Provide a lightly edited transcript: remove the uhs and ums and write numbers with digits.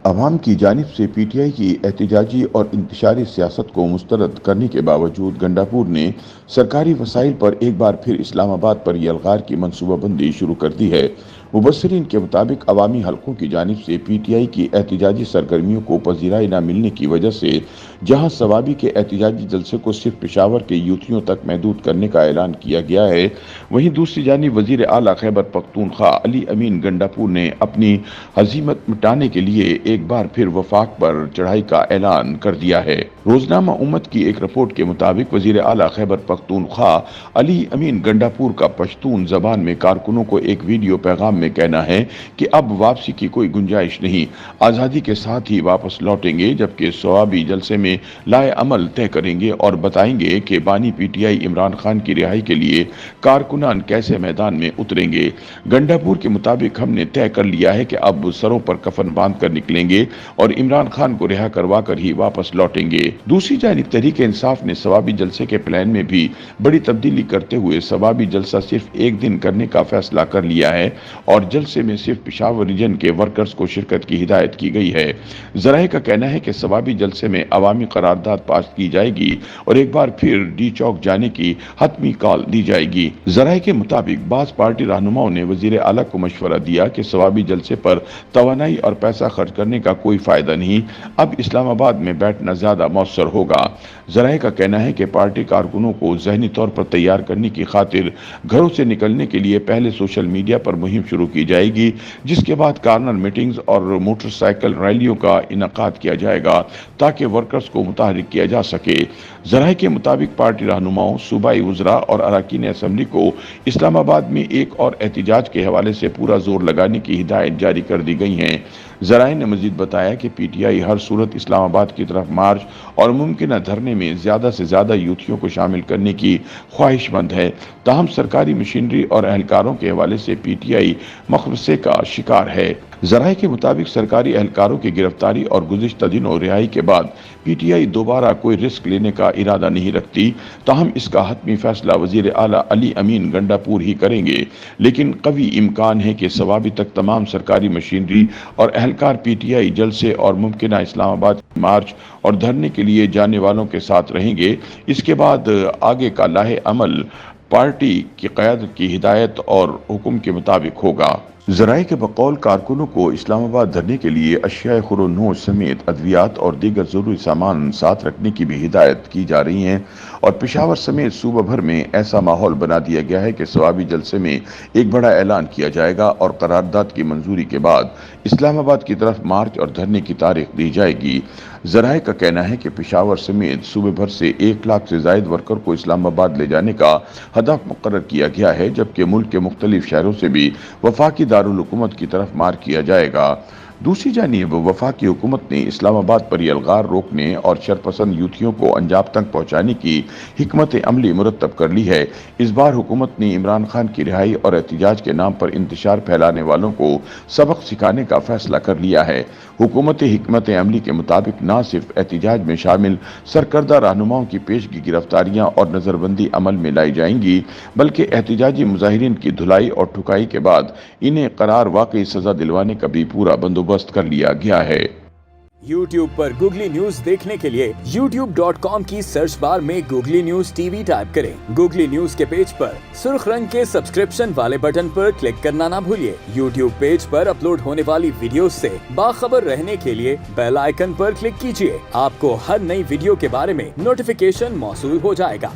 عوام کی جانب سے پی ٹی آئی کی احتجاجی اور انتشاری سیاست کو مسترد کرنے کے باوجود گنڈاپور نے سرکاری وسائل پر ایک بار پھر اسلام آباد پر یلغار کی منصوبہ بندی شروع کر دی ہے۔ مبصرین کے مطابق عوامی حلقوں کی جانب سے پی ٹی آئی کی احتجاجی سرگرمیوں کو پذیرائی نہ ملنے کی وجہ سے جہاں ثوابی کے احتجاجی جلسے کو صرف پشاور کے یوتھیوں تک محدود کرنے کا اعلان کیا گیا ہے، وہیں دوسری جانب وزیر اعلیٰ خیبر پختونخوا علی امین گنڈاپور نے اپنی ہزیمت مٹانے کے لیے ایک بار پھر وفاق پر چڑھائی کا اعلان کر دیا ہے۔ روزنامہ امت کی ایک رپورٹ کے مطابق وزیر اعلیٰ خیبر پختونخوا علی امین گنڈاپور کا پشتون زبان میں کارکنوں کو ایک ویڈیو پیغام میں کہنا ہے کہ اب واپسی کی کوئی گنجائش نہیں، آزادی کے ساتھ ہی واپس لوٹیں گے، جبکہ ثوابی جلسے میں لائے عمل طے کریں گے اور بتائیں گے کہ بانی P T I Imran Khan کی رہائی کے لیے کارکنان کیسے میدان میں اتریں گے۔ گنڈاپور کے مطابق ہم نے طے کر لیا ہے کہ اب سروں پر کفن باندھ کر نکلیں گے اور عمران خان کو رہا کروا کر ہی واپس لوٹیں گے۔ دوسری جانب تحریک انصاف نے ثوابی جلسے کے پلان میں بھی بڑی تبدیلی کرتے ہوئے ثوابی جلسہ صرف ایک دن کرنے کا فیصلہ کر لیا ہے اور جلسے میں صرف پشاور ریجن کے ورکرز کو شرکت کی ہدایت کی گئی ہے۔ ذرائع کا کہنا ہے کہ ثوابی جلسے میں عوامی قرارداد پاس کی جائے گی اور ایک بار پھر ڈی چوک جانے کی حتمی کال دی جائے گی۔ ذرائع کے مطابق بعض پارٹی رہنماؤں نے وزیر اعلیٰ کو مشورہ دیا کہ ثوابی جلسے پر توانائی اور پیسہ خرچ کرنے کا کوئی فائدہ نہیں، اب اسلام آباد میں بیٹھنا زیادہ مؤثر ہوگا۔ ذرائع کا کہنا ہے کہ پارٹی کارکنوں کو ذہنی طور پر تیار کرنے کی خاطر گھروں سے نکلنے کے لیے پہلے سوشل میڈیا پر مہم شروع کی جائے گی، جس کے بعد کارنر میٹنگز اور موٹر سائیکل ریلیوں کا انعقاد کیا جائے گا تاکہ ورکرز کو متحرک کیا جا سکے۔ ذرائع کے مطابق پارٹی رہنماؤں، صوبائی وزراء اور اراکین اسمبلی کو اسلام آباد میں ایک اور احتجاج کے حوالے سے پورا زور لگانے کی ہدایت جاری کر دی گئی ہیں۔ ذرائع نے مزید بتایا کہ پی ٹی آئی ہر صورت اسلام آباد کی طرف مارچ اور ممکنہ دھرنے میں زیادہ سے زیادہ یوتھیوں کو شامل کرنے کی خواہش مند ہے، تاہم سرکاری مشینری اور اہلکاروں کے حوالے سے پی ٹی آئی مقبضے کا شکار ہے۔ ذرائع کے مطابق سرکاری اہلکاروں کی گرفتاری اور گزشتہ دنوں رہائی کے بعد پی ٹی آئی دوبارہ کوئی رسک لینے کا ارادہ نہیں رکھتی، تاہم اس کا حتمی فیصلہ وزیر اعلیٰ علی امین گنڈاپور ہی کریں گے، لیکن قوی امکان ہے کہ ثوابی تک تمام سرکاری مشینری اور اہلکار پی ٹی آئی جلسے اور ممکنہ اسلام آباد مارچ اور دھرنے کے لیے جانے والوں کے ساتھ رہیں گے۔ اس کے بعد آگے کا لاہ عمل پارٹی کی قیادت کی ہدایت اور حکم کے مطابق ہوگا۔ ذرائع کے بقول کارکنوں کو اسلام آباد دھرنے کے لیے اشیاء خور و نوش سمیت ادویات اور دیگر ضروری سامان ساتھ رکھنے کی بھی ہدایت کی جا رہی ہیں اور پشاور سمیت صوبہ بھر میں ایسا ماحول بنا دیا گیا ہے کہ ثوابی جلسے میں ایک بڑا اعلان کیا جائے گا اور قرارداد کی منظوری کے بعد اسلام آباد کی طرف مارچ اور دھرنے کی تاریخ دی جائے گی۔ ذرائع کا کہنا ہے کہ پشاور سمیت صوبے بھر سے 1 لاکھ سے زائد ورکر کو اسلام آباد لے جانے کا ہدف مقرر کیا گیا ہے، جبکہ ملک کے مختلف شہروں سے بھی وفاقی دارالحکومت کی طرف مار کیا جائے گا۔ دوسری جانب وفاقی حکومت نے اسلام آباد پر یلغار روکنے اور شرپسند یوتھیوں کو انجام تک پہنچانے کی حکمت عملی مرتب کر لی ہے۔ اس بار حکومت نے عمران خان کی رہائی اور احتجاج کے نام پر انتشار پھیلانے والوں کو سبق سکھانے کا فیصلہ کر لیا ہے۔ حکومت حکمت عملی کے مطابق نہ صرف احتجاج میں شامل سرکردہ رہنماؤں کی پیشگی گرفتاریاں اور نظر بندی عمل میں لائی جائیں گی، بلکہ احتجاجی مظاہرین کی دھلائی اور ٹھکائی کے بعد انہیں قرار واقعی سزا دلوانے کا بھی پورا بندوبست کر لیا گیا ہے۔ YouTube پر گوگلی نیوز دیکھنے کے لیے youtube.com کی سرچ بار میں googly news T V type کریں۔ گوگلی نیوز کے پیج پر سرخ رنگ کے سبسکرپشن والے بٹن پر کلک کرنا نہ بھولیے۔ YouTube پیج پر اپلوڈ ہونے والی ویڈیوز سے باخبر رہنے کے لیے بیل آئیکن پر کلک کیجیے۔ آپ کو ہر نئی ویڈیو کے بارے میں نوٹیفیکیشن موصول ہو جائے گا۔